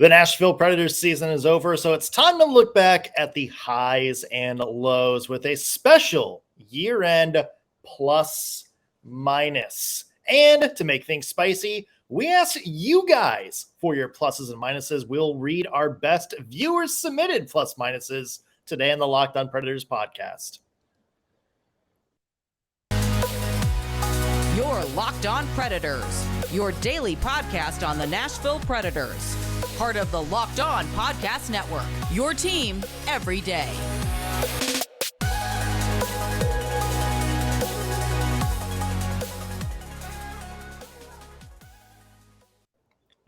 The Nashville Predators season is over, so it's time to look back at the highs and lows with a special year-end plus minus. And to make things spicy, we ask you guys for your pluses and minuses. We'll read our best viewers submitted plus minuses today on the Locked On Predators podcast. Your Locked On Predators, your daily podcast on the Nashville Predators. Part of the Locked On Podcast Network, your team every day.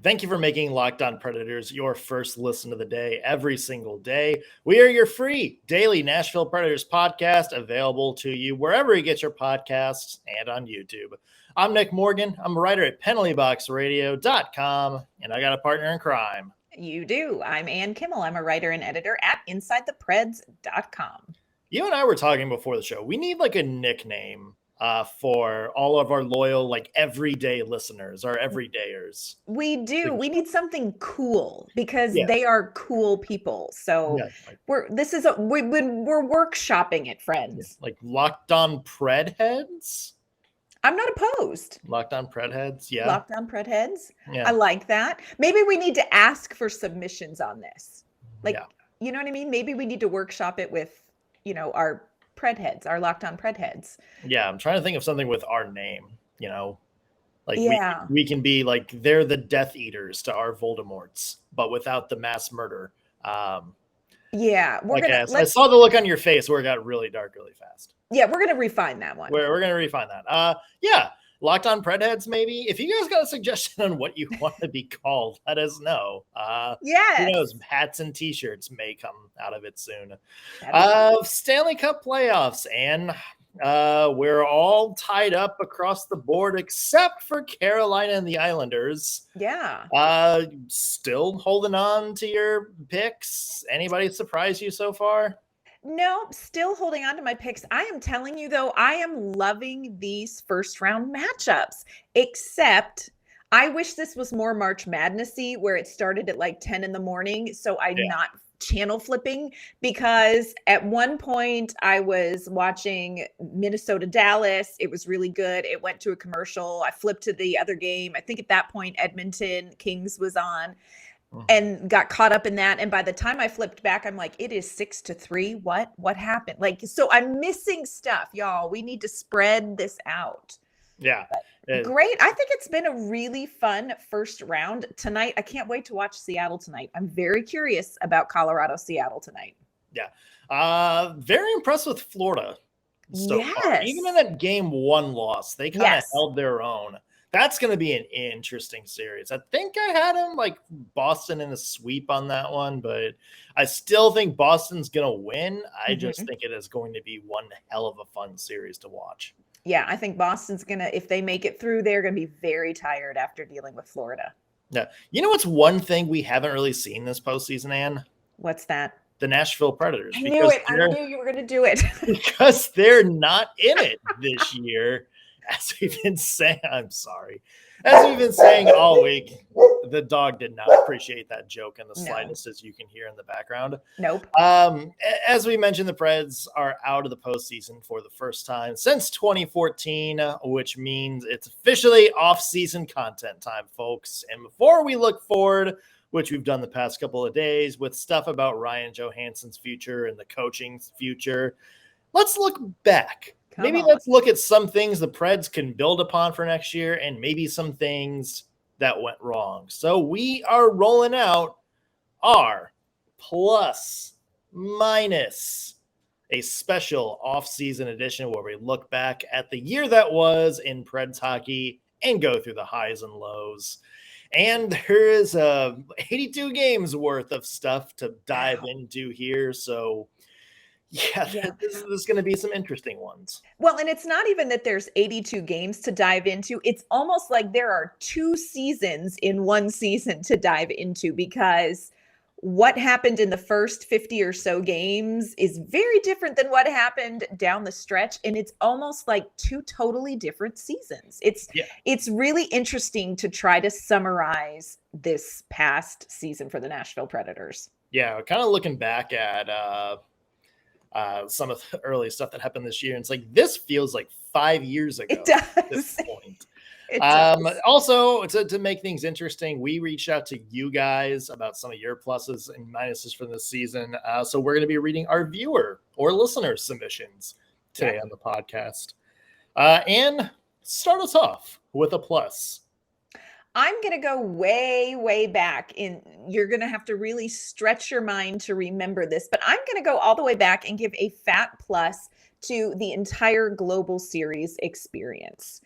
Thank you for making Locked On Predators your first listen of the day every single day. We are your free daily Nashville Predators podcast, available to you wherever you get your podcasts and on YouTube. I'm Nick Morgan. I'm a writer at penaltyboxradio.com, and I got a partner in crime. You do. I'm Ann Kimmel. I'm a writer and editor at InsideThePreds.com. You and I were talking before the show. We need like a nickname for all of our loyal, like everyday listeners, our everydayers. We do. We need something cool because they are cool people. So we're workshopping it, friends. Like Locked On Pred Heads. I'm not opposed. Locked On Pred Heads. Yeah. Locked On Pred Heads. Yeah. I like that. Maybe we need to ask for submissions on this. You know what I mean? Maybe we need to workshop it with, our Pred Heads, our Locked On Pred Heads. Yeah. I'm trying to think of something with our name, like we can be like, they're the Death Eaters to our Voldemorts, but without the mass murder. I saw the look on your face where it got really dark really fast. Yeah, we're going to refine that one. We're going to refine that. Locked On Pred Heads, maybe. If you guys got a suggestion on what you want to be called, let us know. Who knows? Hats and T-shirts may come out of it soon. Stanley Cup playoffs, and we're all tied up across the board except for Carolina and the Islanders. Yeah. Still holding on to your picks. Anybody surprise you so far? No, still holding on to my picks. I am telling you, though, I am loving these first round matchups, except I wish this was more March Madness-y, where it started at like 10 in the morning. So I'm not channel flipping, because at one point I was watching Minnesota Dallas. It was really good. It went to a commercial. I flipped to the other game. I think at that point Edmonton Kings was on. And got caught up in that. And by the time I flipped back, I'm like, it is 6-3. What happened? So I'm missing stuff, y'all. We need to spread this out. Yeah. Great. I think it's been a really fun first round tonight. I can't wait to watch Seattle tonight. I'm very curious about Colorado-Seattle tonight. Yeah. Very impressed with Florida so far. Even in that game 1 loss, they kind of held their own. That's going to be an interesting series. I think I had him like Boston in a sweep on that one, but I still think Boston's going to win. I just think it is going to be one hell of a fun series to watch. Yeah, I think Boston's going to, if they make it through, they're going to be very tired after dealing with Florida. Yeah. You know what's one thing we haven't really seen this postseason, Ann? What's that? The Nashville Predators. I knew it. I knew you were going to do it. Because they're not in it this year. As we've been saying, I'm sorry. As we've been saying all week, the dog did not appreciate that joke in the slightest, as you can hear in the background. Nope. As we mentioned, the Preds are out of the postseason for the first time since 2014, which means it's officially off-season content time, folks. And before we look forward, which we've done the past couple of days with stuff about Ryan Johansson's future and the coaching's future, let's look back. Let's look at some things the Preds can build upon for next year and maybe some things that went wrong. So we are rolling out our plus minus, a special off-season edition where we look back at the year that was in Preds hockey and go through the highs and lows. And there is 82 games worth of stuff to dive into here. So this is going to be some interesting ones. Well, and it's not even that there's 82 games to dive into. It's almost like there are 2 seasons in one season to dive into, because what happened in the first 50 or so games is very different than what happened down the stretch. And it's almost like two totally different seasons. It's really interesting to try to summarize this past season for the Nashville Predators. Yeah, kind of looking back at some of the early stuff that happened this year. And it's like, this feels like 5 years ago. It does. At this point. Also, to make things interesting, we reached out to you guys about some of your pluses and minuses for this season. So we're going to be reading our viewer or listener submissions today on the podcast. And start us off with a plus. I'm going to go way, way back you're going to have to really stretch your mind to remember this, but I'm going to go all the way back and give a fat plus to the entire Global Series experience.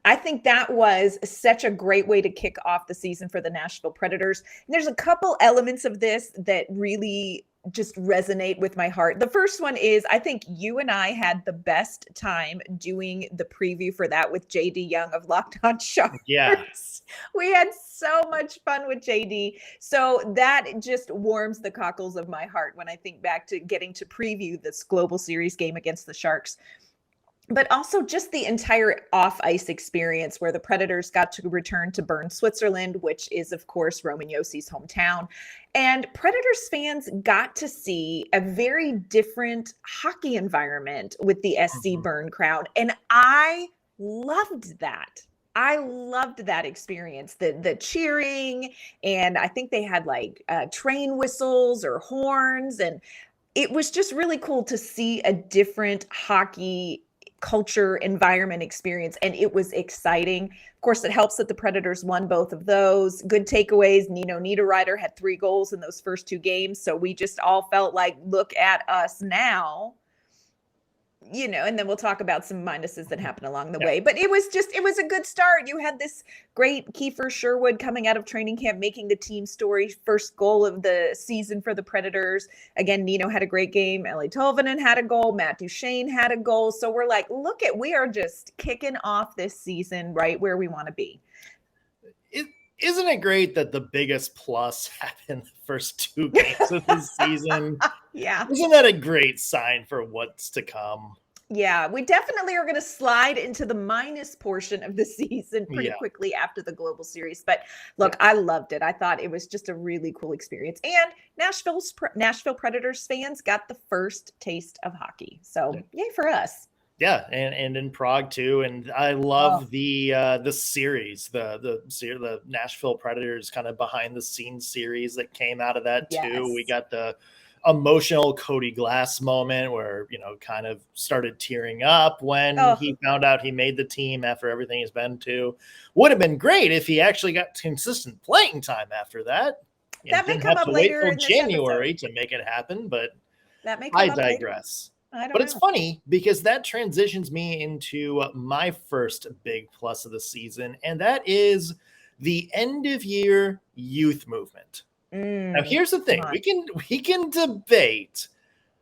I think that was such a great way to kick off the season for the Nashville Predators. And there's a couple elements of this that really just resonate with my heart. The first one is, I think you and I had the best time doing the preview for that with JD Young of Locked On Sharks. Yeah. We had so much fun with JD. So that just warms the cockles of my heart when I think back to getting to preview this Global Series game against the Sharks. But also just the entire off-ice experience where the Predators got to return to Bern, Switzerland, which is, of course, Roman Jossi's hometown. And Predators fans got to see a very different hockey environment with the SC Bern crowd. And I loved that. I loved that experience, the cheering. And I think they had like train whistles or horns. And it was just really cool to see a different hockey culture, environment, experience, and it was exciting. Of course, it helps that the Predators won both of those. Good takeaways. Nino Niederreiter had 3 goals in those first 2 games, so we just all felt like, look at us now. You know, and then we'll talk about some minuses that happened along the way. But it was a good start. You had this great Kiefer Sherwood coming out of training camp, making the team story, first goal of the season for the Predators. Again, Nino had a great game. Eeli Tolvanen had a goal. Matt Duchene had a goal. So we're like, we are just kicking off this season right where we want to be. Isn't it great that the biggest plus happened the first 2 games of the season? Yeah. Isn't that a great sign for what's to come? Yeah, we definitely are going to slide into the minus portion of the season pretty quickly after the Global Series. But look, I loved it. I thought it was just a really cool experience. And Nashville Predators fans got the first taste of hockey. So yay for us. Yeah, and in Prague too, and I love the series, the Nashville Predators kind of behind the scenes series that came out of that too. We got the emotional Cody Glass moment where, kind of started tearing up when he found out he made the team after everything he's been to. Would have been great if he actually got consistent playing time after that. That may come up later in January to make it happen, but that may come I digress. But it's funny because that transitions me into my first big plus of the season, and that is the end of year youth movement. Now, here's the thing. We can debate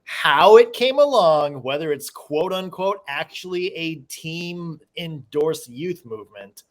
how it came along, whether it's quote unquote actually a team endorsed youth movement.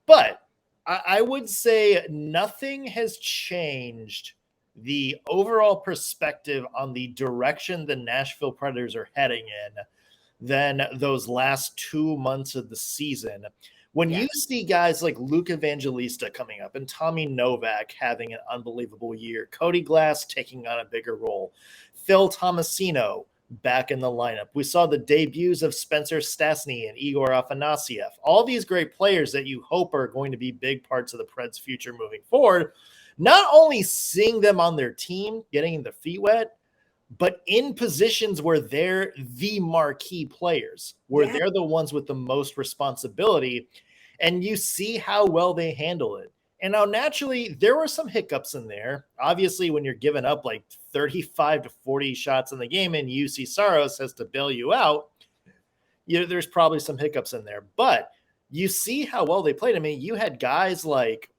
But I would say nothing has changed the overall perspective on the direction the Nashville Predators are heading in than those last 2 months of the season. When you see guys like Luke Evangelista coming up and Tommy Novak having an unbelievable year, Cody Glass taking on a bigger role, Phil Tomasino back in the lineup. We saw the debuts of Spencer Stastny and Igor Afanasiev. All these great players that you hope are going to be big parts of the Preds' future moving forward. Not only seeing them on their team, getting their feet wet, but in positions where they're the marquee players, where they're the ones with the most responsibility, and you see how well they handle it. And now, naturally, there were some hiccups in there. Obviously, when you're giving up like 35 to 40 shots in the game and UC Saros has to bail you out, there's probably some hiccups in there. But you see how well they played. I mean, you had guys like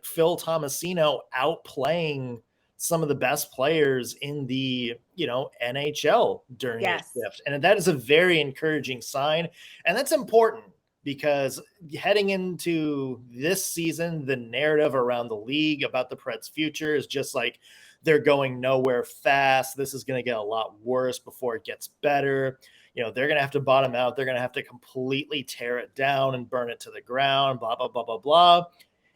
Phil Tomasino outplaying some of the best players in the, NHL during this shift. And that is a very encouraging sign. And that's important because heading into this season, the narrative around the league about the Preds' future is just like they're going nowhere fast. This is going to get a lot worse before it gets better. They're going to have to bottom out. They're going to have to completely tear it down and burn it to the ground, blah, blah, blah, blah, blah.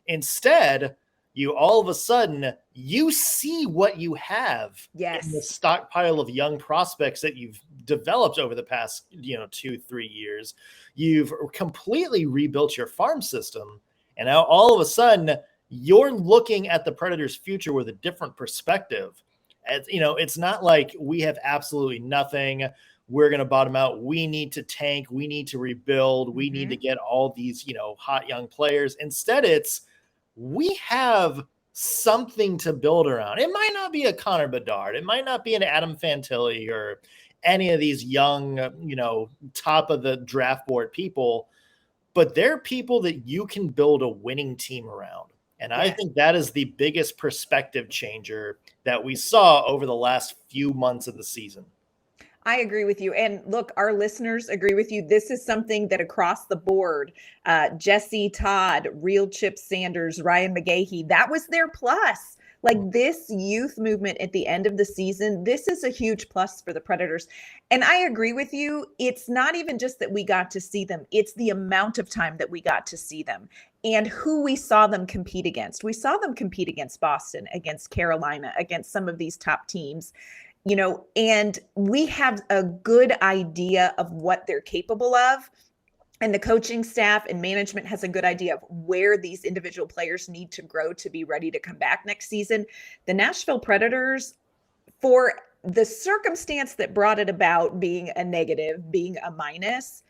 Instead, you all of a sudden, you see what you have in the stockpile of young prospects that you've developed over the past, 2-3 years. You've completely rebuilt your farm system. And now all of a sudden, you're looking at the Predators' future with a different perspective. It's not like we have absolutely nothing. We're going to bottom out. We need to tank. We need to rebuild. We need to get all these, hot young players. Instead, it's we have something to build around. It might not be a Connor Bedard. It might not be an Adam Fantilli or any of these young, top of the draft board people, but they're people that you can build a winning team around. And I think that is the biggest perspective changer that we saw over the last few months of the season. I agree with you. And look, our listeners agree with you. This is something that across the board, Jesse Todd, Real Chip Sanders, Ryan McGahee, that was their plus. Like this youth movement at the end of the season, this is a huge plus for the Predators. And I agree with you. It's not even just that we got to see them. It's the amount of time that we got to see them and who we saw them compete against. We saw them compete against Boston, against Carolina, against some of these top teams. And we have a good idea of what they're capable of. And the coaching staff and management has a good idea of where these individual players need to grow to be ready to come back next season. The Nashville Predators, for the circumstance that brought it about being a negative, being a minus,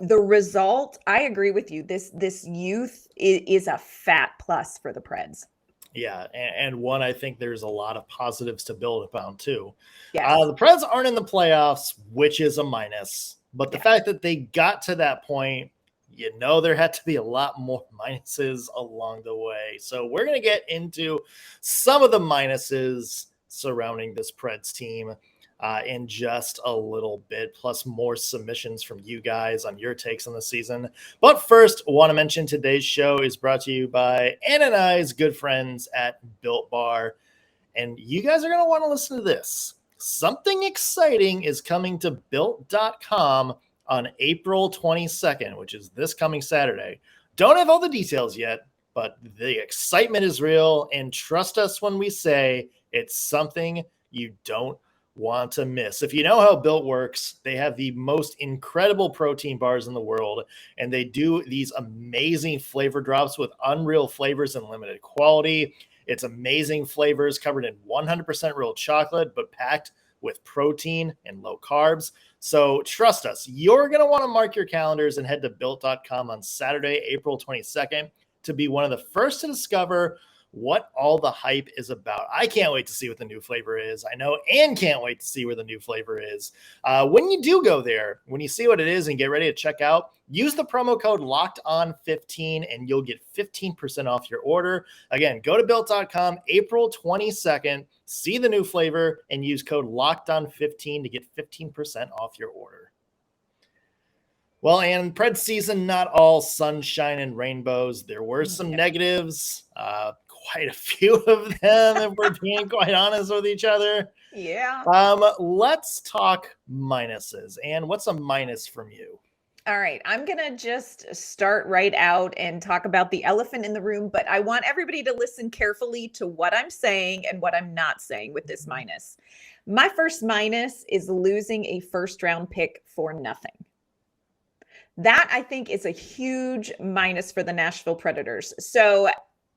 the result, I agree with you. This youth is a fat plus for the Preds. Yeah, and one, I think there's a lot of positives to build upon too. Yes. The Preds aren't in the playoffs, which is a minus. But the fact that they got to that point, there had to be a lot more minuses along the way. So we're going to get into some of the minuses surrounding this Preds team in just a little bit, plus more submissions from you guys on your takes on the season. But first, I want to mention today's show is brought to you by Ann and I's good friends at Built Bar. And you guys are going to want to listen to this. Something exciting is coming to Built.com on April 22nd, which is this coming Saturday. Don't have all the details yet, but the excitement is real. And trust us when we say it's something you don't want to miss. If you know how Built works, they have the most incredible protein bars in the world, and they do these amazing flavor drops with unreal flavors and limited quality. It's amazing flavors covered in 100% real chocolate, but packed with protein and low carbs. So trust us, you're going to want to mark your calendars and head to Built.com on Saturday, April 22nd to be one of the first to discover what all the hype is about. I can't wait to see what the new flavor is. I know Ann can't wait to see where the new flavor is. When you do go there, when you see what it is and get ready to check out, use the promo code LOCKEDON15 and you'll get 15% off your order. Again, go to Built.com April 22nd, see the new flavor, and use code LOCKEDON15 to get 15% off your order. Well, and Preds season, not all sunshine and rainbows. There were some negatives, quite a few of them, if we're being quite honest with each other. Yeah. Let's talk minuses. And what's a minus from you? All right. I'm going to just start right out and talk about the elephant in the room, but I want everybody to listen carefully to what I'm saying and what I'm not saying with this minus. My first minus is losing a first-round pick for nothing. That, I think, is a huge minus for the Nashville Predators. So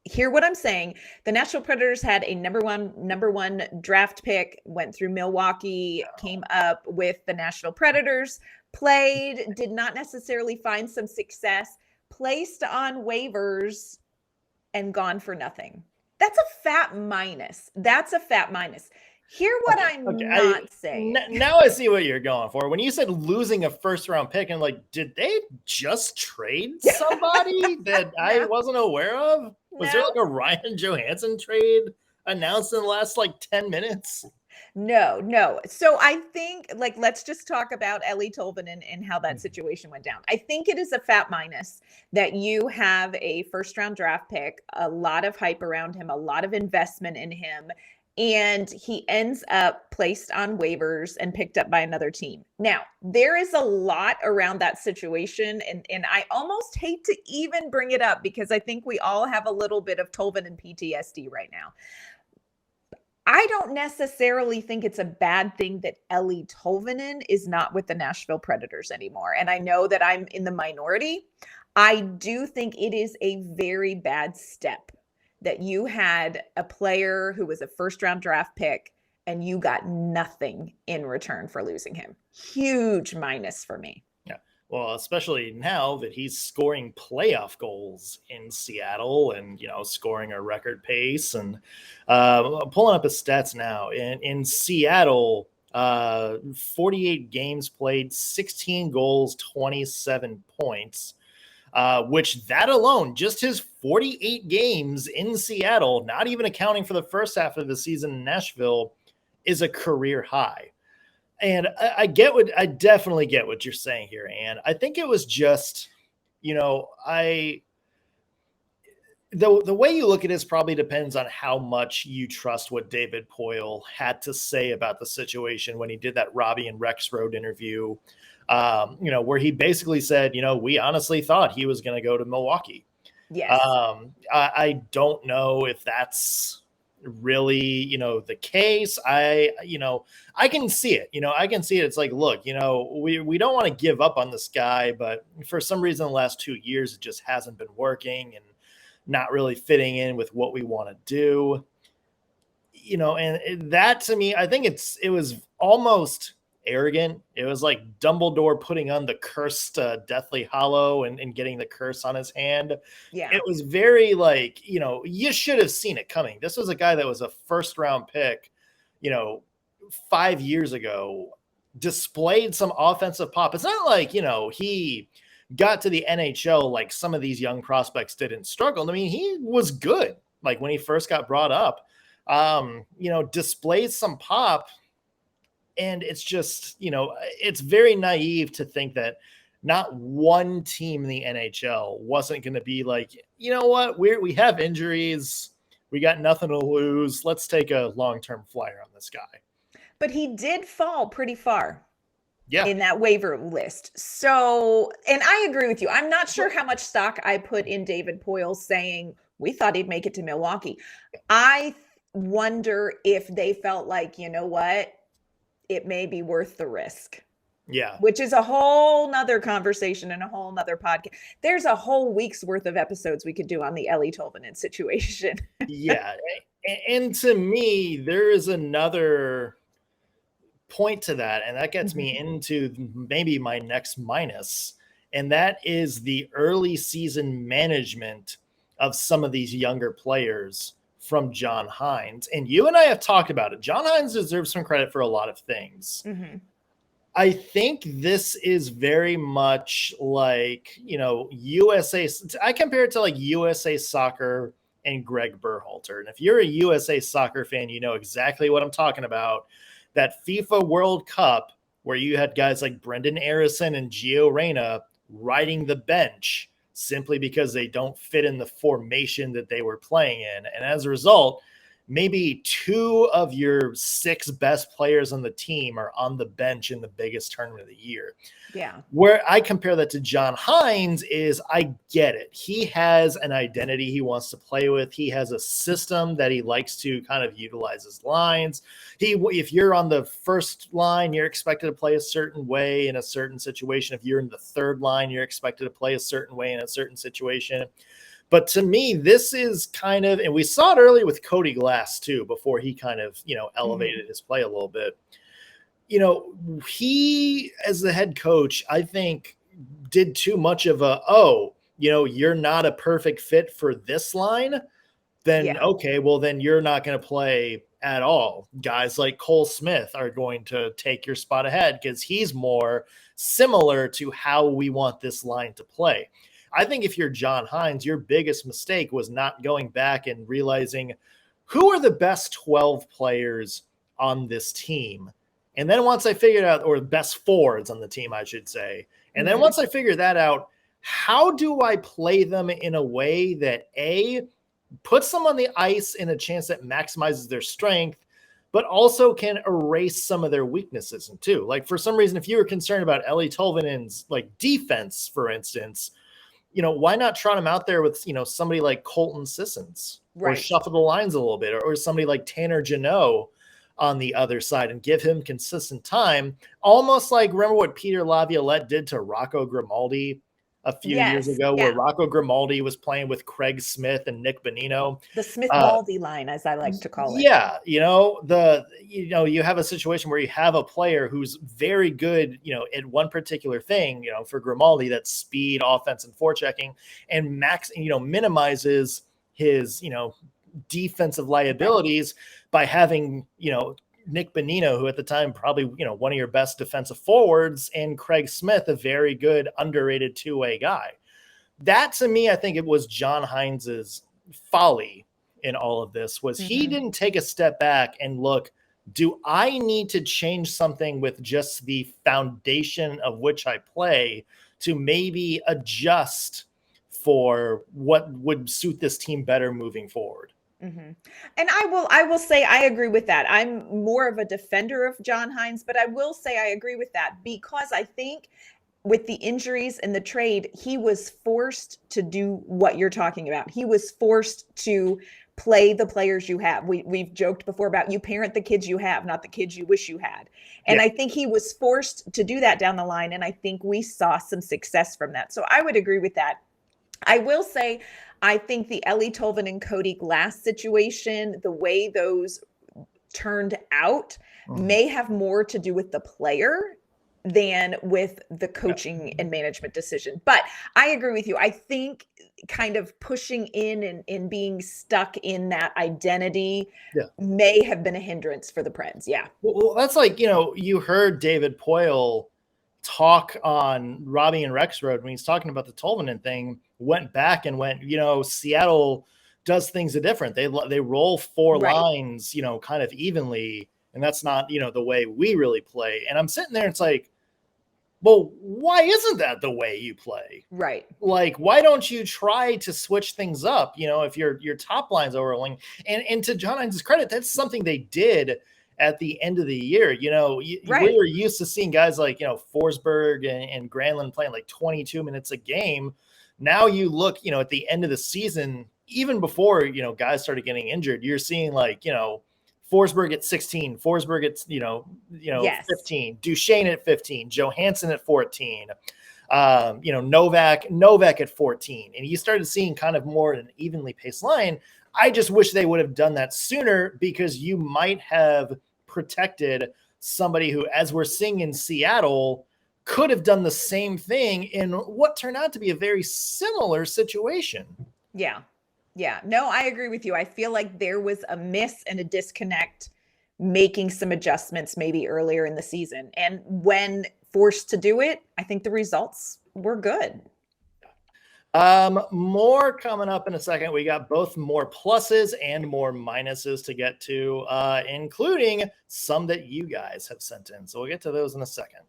hear what I'm saying. The Nashville Predators had a number one draft pick, went through Milwaukee, came up with the Nashville Predators, played, did not necessarily find some success, placed on waivers, and gone for nothing. That's a fat minus. That's a fat minus. Hear what I'm not saying. Now I see what you're going for. When you said losing a first-round pick, I'm like, did they just trade somebody that I wasn't aware of? Was there like a Ryan Johansson trade announced in the last 10 minutes? No. So I think, like, let's just talk about Eeli Tolvanen and how that situation went down. I think it is a fat minus that you have a first round draft pick, a lot of hype around him, a lot of investment in him, and he ends up placed on waivers and picked up by another team. Now, there is a lot around that situation, and I almost hate to even bring it up because I think we all have a little bit of Tolvanen PTSD right now. I don't necessarily think it's a bad thing that Eeli Tolvanen is not with the Nashville Predators anymore. And I know that I'm in the minority. I do think it is a very bad step that you had a player who was a first round draft pick and you got nothing in return for losing him. Huge minus for me. Well, especially now that he's scoring playoff goals in Seattle and, scoring a record pace. And pulling up his stats now in Seattle, 48 games played, 16 goals, 27 points, which that alone, just his 48 games in Seattle, not even accounting for the first half of the season in Nashville, is a career high. And I definitely get what you're saying here. And I think it was just, the way you look at it probably depends on how much you trust what David Poile had to say about the situation when he did that Robbie and Rex Road interview, where he basically said, we honestly thought he was going to go to Milwaukee. Yes. I don't know if that's really, the case. I can see it. I can see it. It's like, look, we don't want to give up on this guy, but for some reason, the last 2 years, it just hasn't been working and not really fitting in with what we want to do. And that to me, I think it was almost arrogant. It was like Dumbledore putting on the cursed Deathly Hallow and getting the curse on his hand. Yeah. It was very like, you should have seen it coming. This was a guy that was a first round pick, 5 years ago, displayed some offensive pop. It's not like, he got to the NHL like some of these young prospects didn't struggle. I mean, he was good. Like when he first got brought up, displayed some pop. And it's just, it's very naive to think that not one team in the NHL wasn't going to be like, you know what, we have injuries. We got nothing to lose. Let's take a long-term flyer on this guy. But he did fall pretty far. Yeah. In that waiver list. So, and I agree with you. I'm not sure how much stock I put in David Poile saying we thought he'd make it to Milwaukee. I wonder if they felt like, you know what, it may be worth the risk. Yeah. Which is a whole nother conversation and a whole nother podcast. There's a whole week's worth of episodes we could do on the Eeli Tolvanen situation. Yeah. And to me, there is another point to that, and that gets me into maybe my next minus, and that is the early season management of some of these younger players from John Hynes. And you and I have talked about it. John Hynes deserves some credit for a lot of things. Mm-hmm. I think this is very much like, USA. I compare it to like USA Soccer and Greg Berhalter. And if you're a USA Soccer fan, you know exactly what I'm talking about. That FIFA World Cup where you had guys like Brendan Arison and Gio Reyna riding the bench simply because they don't fit in the formation that they were playing in. And as a result, maybe 2 of your 6 best players on the team are on the bench in the biggest tournament of the year. Yeah. Where I compare that to John Hynes is I get it. He has an identity he wants to play with. He has a system that he likes to kind of utilize his lines. If you're on the first line, you're expected to play a certain way in a certain situation. If you're in the third line, you're expected to play a certain way in a certain situation. But to me, this is kind of, and we saw it early with Cody Glass too, before he kind of, elevated his play a little bit. He, as the head coach, I think did too much of you're not a perfect fit for this line. Then, okay, well, then you're not going to play at all. Guys like Cole Smith are going to take your spot ahead because he's more similar to how we want this line to play. I think if you're John Hynes, your biggest mistake was not going back and realizing who are the best 12 players on this team. And then once I figured out, or best forwards on the team, I should say. And then once I figured that out, how do I play them in a way that puts them on the ice in a chance that maximizes their strength, but also can erase some of their weaknesses too? Like, for some reason, if you were concerned about Eeli Tolvanen's like defense, for instance, why not trot him out there with, somebody like Colton Sissons, or shuffle the lines a little bit, or somebody like Tanner Jeannot on the other side and give him consistent time, almost like, remember what Peter Laviolette did to Rocco Grimaldi a few years ago, where Rocco Grimaldi was playing with Craig Smith and Nick Bonino. The Smith-Baldy line, as I like to call it. Yeah. You have a situation where you have a player who's very good, at one particular thing, for Grimaldi, that's speed, offense, and forechecking, and minimizes his, defensive liabilities by having, Nick Bonino, who at the time probably, one of your best defensive forwards, and Craig Smith, a very good, underrated two-way guy. That, to me, I think it was John Hynes's folly in all of this, was he didn't take a step back and look, do I need to change something with just the foundation of which I play to maybe adjust for what would suit this team better moving forward? And I will say I agree with that. I'm more of a defender of John Hynes, but I will say I agree with that, because I think with the injuries and the trade, he was forced to do what you're talking about. He was forced to play the players you have. We've joked before about, you parent the kids you have, not the kids you wish you had. And I think he was forced to do that down the line. And I think we saw some success from that. So I would agree with that. I will say, I think the Eeli Tolvanen and Cody Glass situation, the way those turned out, may have more to do with the player than with the coaching and management decision. But I agree with you. I think kind of pushing in and being stuck in that identity may have been a hindrance for the Preds. Yeah. Well, that's like, you heard David Poyle talk on Robbie and Rex Road when he's talking about the Tolvanen thing, went back and went, Seattle does things different. They roll four lines, kind of evenly. And that's not, the way we really play. And I'm sitting there, it's like, well, why isn't that the way you play? Right. Like, why don't you try to switch things up? If your top line's overrolling, and to John Hynes' credit, that's something they did at the end of the year. We were used to seeing guys like, Forsberg and Granlund playing like 22 minutes a game. Now you look, at the end of the season, even before, guys started getting injured, you're seeing like, Forsberg at 16, Forsberg at, 15, Duchesne at 15, Johansson at 14, Novak at 14. And you started seeing kind of more an evenly paced line. I just wish they would have done that sooner, because you might have protected somebody who, as we're seeing in Seattle, could have done the same thing in what turned out to be a very similar situation. Yeah. Yeah. No, I agree with you. I feel like there was a miss and a disconnect making some adjustments maybe earlier in the season. And when forced to do it, I think the results were good. More coming up in a second. We got both more pluses and more minuses to get to, including some that you guys have sent in. So we'll get to those in a second.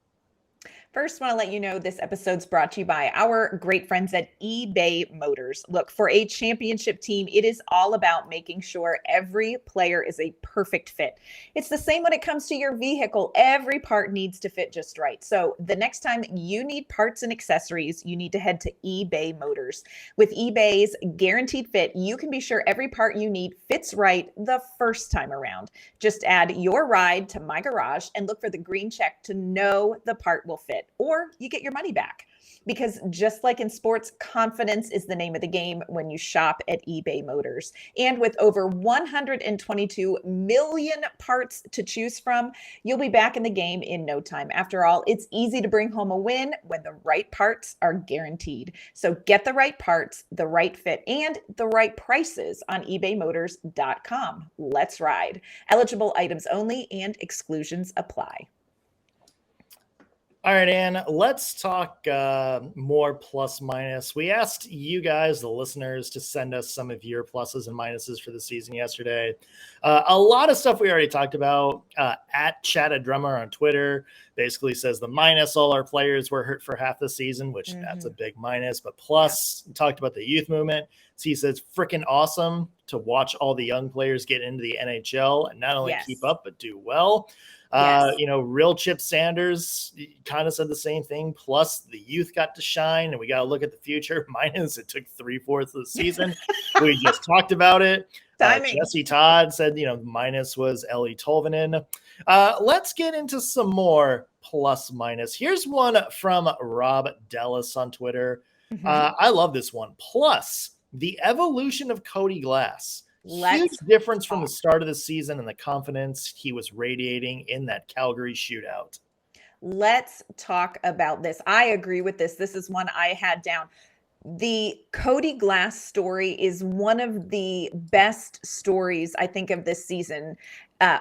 First, want to let you know this episode's brought to you by our great friends at eBay Motors. Look, for a championship team, it is all about making sure every player is a perfect fit. It's the same when it comes to your vehicle. Every part needs to fit just right. So the next time you need parts and accessories, you need to head to eBay Motors. With eBay's guaranteed fit, you can be sure every part you need fits right the first time around. Just add your ride to My Garage and look for the green check to know the part will fit, or you get your money back. Because just like in sports, confidence is the name of the game when you shop at eBay Motors. And with over 122 million parts to choose from, you'll be back in the game in no time. After all, it's easy to bring home a win when the right parts are guaranteed. So get the right parts, the right fit, and the right prices on ebaymotors.com. Let's ride. Eligible items only and exclusions apply. All right, Ann, let's talk more plus minus. We asked you guys, the listeners, to send us some of your pluses and minuses for the season yesterday. A lot of stuff we already talked about. At Chad Drummer on Twitter basically says the minus, all our players were hurt for half the season, which that's a big minus. But plus, talked about the youth movement. So he says freaking awesome to watch all the young players get into the NHL and not only keep up, but do well. Real Chip Sanders kind of said the same thing. Plus, the youth got to shine, and we got to look at the future. Minus, it took 3/4 of the season. We just talked about it. Jesse Todd said, minus was Eeli Tolvanen. Let's get into some more plus minus. Here's one from Rob Dallas on Twitter. I love this one. Plus, the evolution of Cody Glass. Huge difference from the start of the season and the confidence he was radiating in that Calgary shootout. Let's talk about this. I agree with this. This is one I had down. The Cody Glass story is one of the best stories, I think, of this season,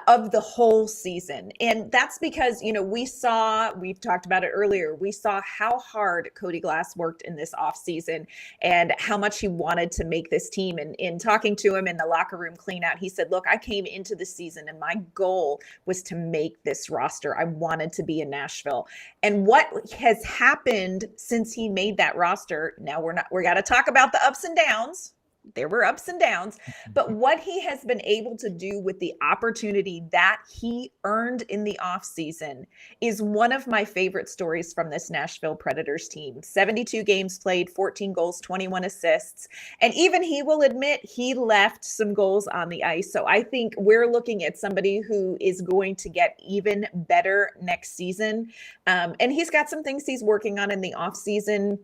of the whole season. And that's because, we've talked about it earlier. We saw how hard Cody Glass worked in this offseason and how much he wanted to make this team. And in talking to him in the locker room clean out, he said, look, I came into the season and my goal was to make this roster. I wanted to be in Nashville. And what has happened since he made that roster, now we got to talk about the ups and downs. There were ups and downs, but what he has been able to do with the opportunity that he earned in the offseason is one of my favorite stories from this Nashville Predators team. 72 games played, 14 goals, 21 assists. And even he will admit he left some goals on the ice. So I think we're looking at somebody who is going to get even better next season. And he's got some things he's working on in the offseason.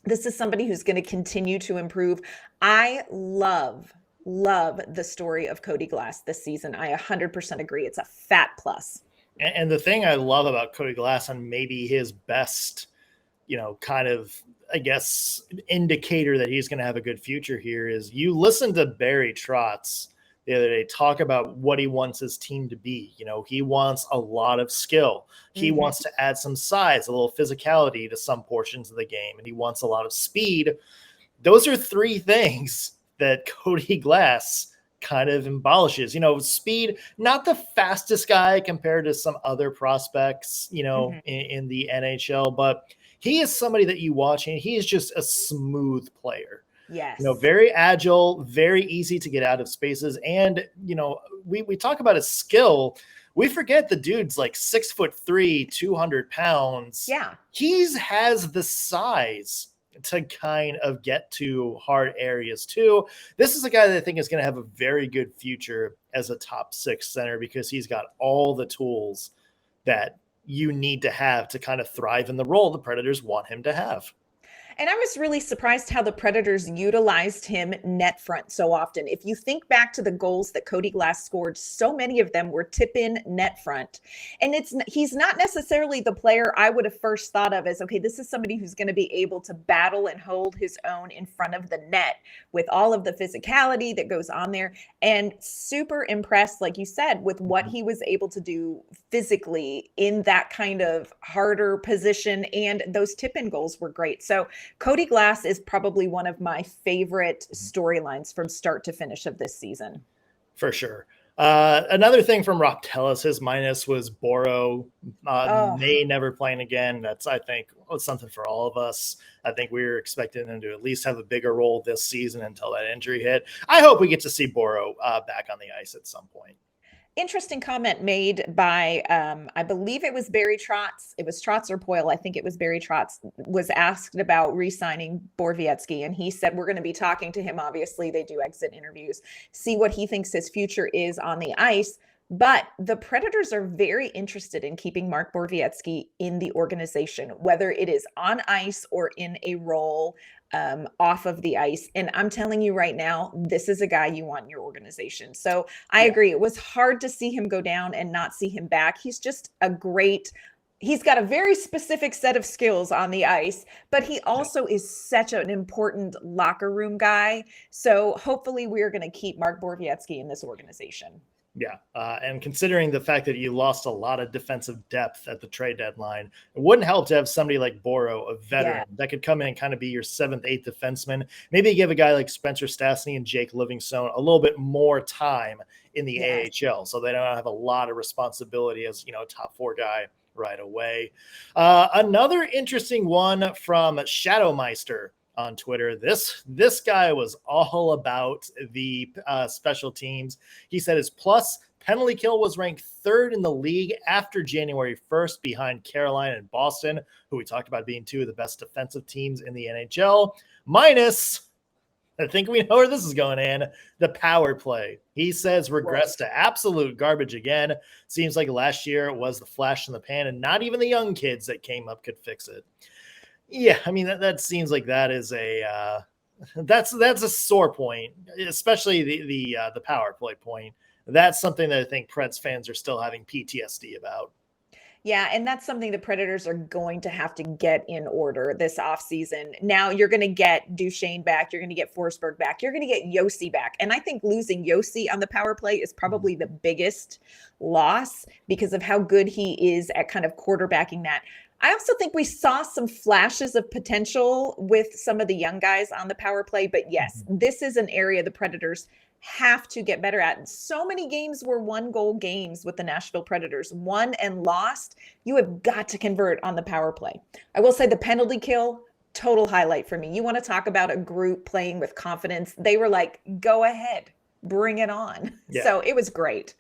This is somebody who's going to continue to improve. I love the story of Cody Glass this season. I 100% agree. It's a fat plus. And the thing I love about Cody Glass and maybe his best, kind of, I guess, indicator that he's going to have a good future here is you listen to Barry Trotz the other day talk about what he wants his team to be. He wants a lot of skill. He wants to add some size, a little physicality to some portions of the game, and he wants a lot of speed. Those are three things that Cody Glass kind of embellishes. Speed, not the fastest guy compared to some other prospects, in the NHL, but he is somebody that you watch and he is just a smooth player. Yes. Very agile, very easy to get out of spaces. And, we talk about his skill. We forget the dude's like 6'3", 200 pounds. Yeah. He has the size to kind of get to hard areas too. This is a guy that I think is going to have a very good future as a top 6 center because he's got all the tools that you need to have to kind of thrive in the role the Predators want him to have. And I was really surprised how the Predators utilized him net front so often. If you think back to the goals that Cody Glass scored, so many of them were tip-in net front. And he's not necessarily the player I would have first thought of as, okay, this is somebody who's going to be able to battle and hold his own in front of the net with all of the physicality that goes on there. And super impressed, like you said, with what he was able to do physically in that kind of harder position. And those tip-in goals were great. So Cody Glass is probably one of my favorite storylines from start to finish of this season. For sure. Another thing from Rob Tellis, his minus was Boro. May never playing again. That's, I think, something for all of us. I think we were expecting him to at least have a bigger role this season until that injury hit. I hope we get to see Boro back on the ice at some point. Interesting comment made by, I believe it was Barry Trotz. It was Trotz or Poyle. I think it was Barry Trotz was asked about re-signing Borowiecki. And he said, we're going to be talking to him. Obviously, they do exit interviews, see what he thinks his future is on the ice. But the Predators are very interested in keeping Mark Borowiecki in the organization, whether it is on ice or in a role off of the ice. And I'm telling you right now, this is a guy you want in your organization. So I agree. It was hard to see him go down and not see him back. He's just he's got a very specific set of skills on the ice, but he also is such an important locker room guy. So hopefully we're going to keep Mark Borowiecki in this organization. Yeah. And considering the fact that you lost a lot of defensive depth at the trade deadline, it wouldn't help to have somebody like Boro, a veteran, that could come in and kind of be your 7th, 8th defenseman. Maybe give a guy like Spencer Stastny and Jake Livingstone a little bit more time in the AHL, so they don't have a lot of responsibility as, a top 4 guy right away. Another interesting one from Shadowmeister on Twitter. This guy was all about the special teams. He said his plus penalty kill was ranked 3rd in the league after January 1st, behind Carolina and Boston, who we talked about being 2 of the best defensive teams in the NHL, minus, I think we know where this is going, in the power play. He says regressed to absolute garbage again. Seems like last year it was the flash in the pan, and not even the young kids that came up could fix it. Yeah, I mean, that seems like that is that's a sore point, especially the power play point. That's something that I think Preds fans are still having PTSD about. Yeah, and that's something the Predators are going to have to get in order this offseason. Now you're going to get Duchesne back. You're going to get Forsberg back. You're going to get Yossi back. And I think losing Yossi on the power play is probably the biggest loss because of how good he is at kind of quarterbacking that. I also think we saw some flashes of potential with some of the young guys on the power play. But yes, this is an area the Predators have to get better at. And so many games were 1-goal games with the Nashville Predators, won and lost. You have got to convert on the power play. I will say the penalty kill, total highlight for me. You want to talk about a group playing with confidence. They were like, go ahead, bring it on. Yeah. So it was great.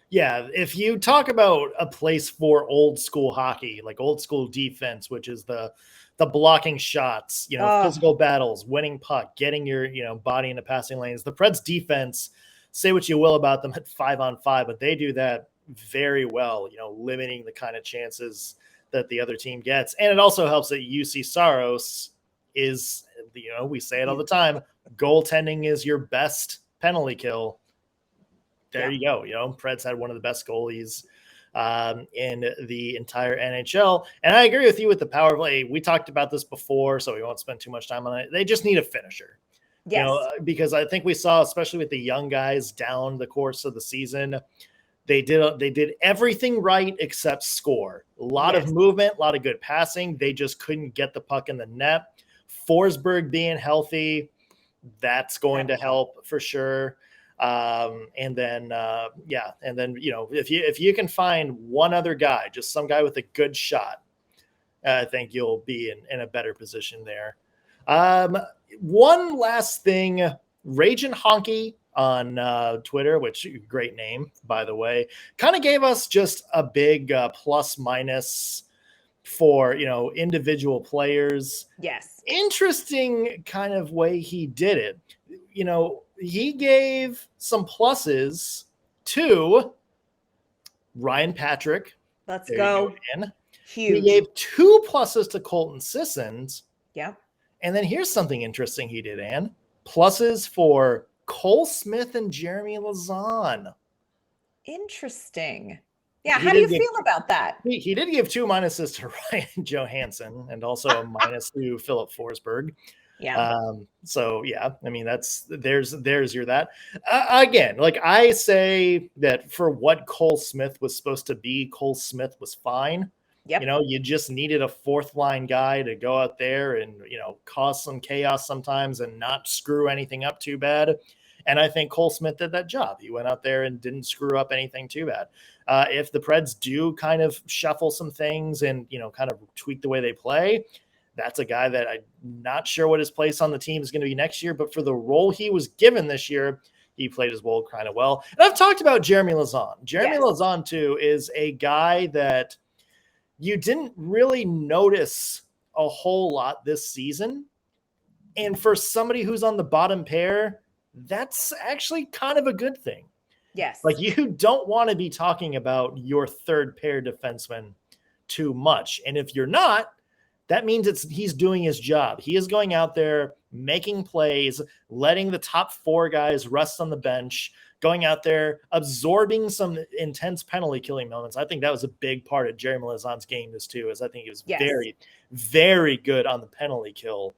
Yeah, if you talk about a place for old school hockey, like old school defense, which is the blocking shots, physical battles, winning puck, getting your, body into passing lanes. The Preds defense, say what you will about them at 5-on-5, but they do that very well, limiting the kind of chances that the other team gets. And it also helps that UC Saros is, we say it all the time, goaltending is your best penalty kill. There you go. Preds had one of the best goalies in the entire NHL. And I agree with you with the power play. We talked about this before, so we won't spend too much time on it. They just need a finisher. Yes. Because I think we saw, especially with the young guys down the course of the season, they did everything right except score. A lot of movement, a lot of good passing. They just couldn't get the puck in the net. Forsberg being healthy, that's going to help for sure. And then if you can find one other guy, just some guy with a good shot, I think you'll be in a better position there. One last thing, Ragin' Honky on Twitter, which great name, by the way, kind of gave us just a big plus minus for, individual players. Yes. Interesting kind of way he did it. He gave some pluses to Ryan Patrick. Let's go. Huge. He gave 2 pluses to Colton Sissons. Yeah. And then here's something interesting he did, Ann. Pluses for Cole Smith and Jeremy Lauzon. Interesting. Yeah, how do you feel about that? He did give 2 minuses to Ryan Johansson and also a minus to Philip Forsberg. Yeah. So yeah, I mean, there's your that. Again, like I say that for what Cole Smith was supposed to be, Cole Smith was fine. Yep. You just needed a 4th line guy to go out there and, cause some chaos sometimes and not screw anything up too bad. And I think Cole Smith did that job. He went out there and didn't screw up anything too bad. If the Preds do kind of shuffle some things and, kind of tweak the way they play, that's a guy that I'm not sure what his place on the team is going to be next year, but for the role he was given this year, he played his role kind of well. And I've talked about Jeremy Lauzon. Jeremy Lauzon, too, is a guy that you didn't really notice a whole lot this season. And for somebody who's on the bottom pair, that's actually kind of a good thing. Yes. Like, you don't want to be talking about your 3rd pair defenseman too much. And if you're not, that means he's doing his job. He is going out there, making plays, letting the top 4 guys rest on the bench, going out there, absorbing some intense penalty killing moments. I think that was a big part of Jeremy Lauzon's game too, is I think he was very, very good on the penalty kill.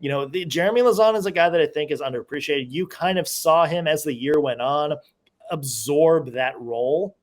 Jeremy Lauzon is a guy that I think is underappreciated. You kind of saw him as the year went on, absorb that role,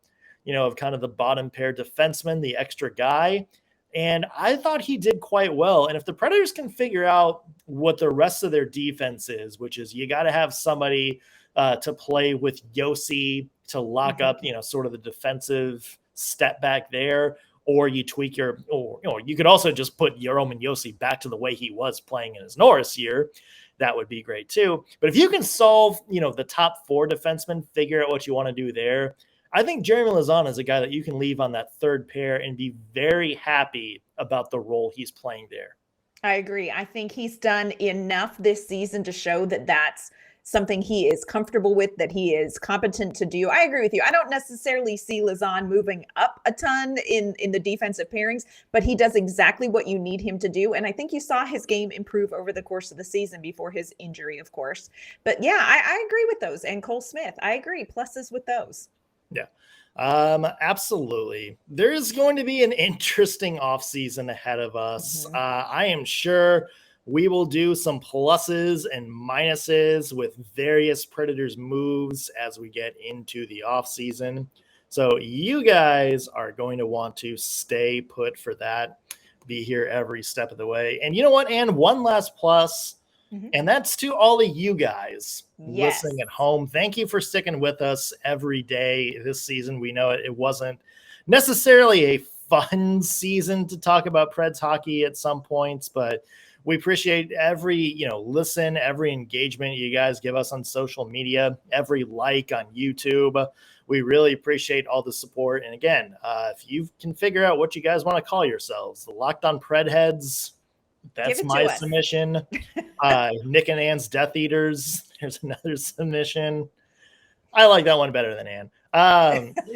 of kind of the bottom pair defenseman, the extra guy. And I thought he did quite well. And if the Predators can figure out what the rest of their defense is, which is you got to have somebody to play with Yossi to lock up, sort of the defensive step back there, or you tweak you could also just put Roman Yossi back to the way he was playing in his Norris year. That would be great too. But if you can solve, the top 4 defensemen, figure out what you want to do there, I think Jeremy Lauzon is a guy that you can leave on that third pair and be very happy about the role he's playing there. I agree. I think he's done enough this season to show that that's something he is comfortable with, that he is competent to do. I agree with you. I don't necessarily see Lauzon moving up a ton in the defensive pairings, but he does exactly what you need him to do. And I think you saw his game improve over the course of the season before his injury, of course. But yeah, I agree with those. And Cole Smith, I agree. Pluses with those. Yeah, absolutely. There is going to be an interesting offseason ahead of us. I am sure we will do some pluses and minuses with various Predators moves as we get into the offseason. So you guys are going to want to stay put for that. Be here every step of the way. And you know what, Ann? One last plus. And that's to all of you guys listening at home. Thank you for sticking with us every day this season. We know it wasn't necessarily a fun season to talk about Preds hockey at some points, but we appreciate every, listen, every engagement you guys give us on social media, every like on YouTube. We really appreciate all the support. And again, if you can figure out what you guys want to call yourselves, the Locked On Pred Heads, that's my submission. Nick and Ann's Death Eaters. There's another submission. I like that one better than Ann.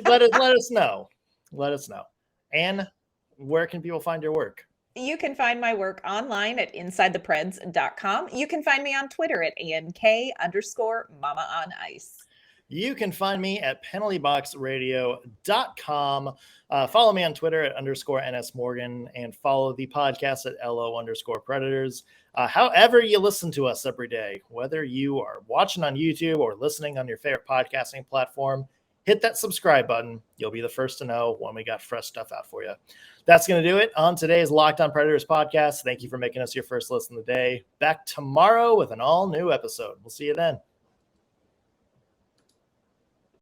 Let us know. Let us know. Ann, where can people find your work? You can find my work online at InsideThePreds.com. You can find me on Twitter at ANK_Mama on Ice. You can find me at penaltyboxradio.com. Follow me on Twitter at _NSMorgan and follow the podcast at LO_Predators. However you listen to us every day, whether you are watching on YouTube or listening on your favorite podcasting platform, hit that subscribe button. You'll be the first to know when we got fresh stuff out for you. That's going to do it on today's Locked On Predators podcast. Thank you for making us your first listen of the day. Back tomorrow with an all-new episode. We'll see you then.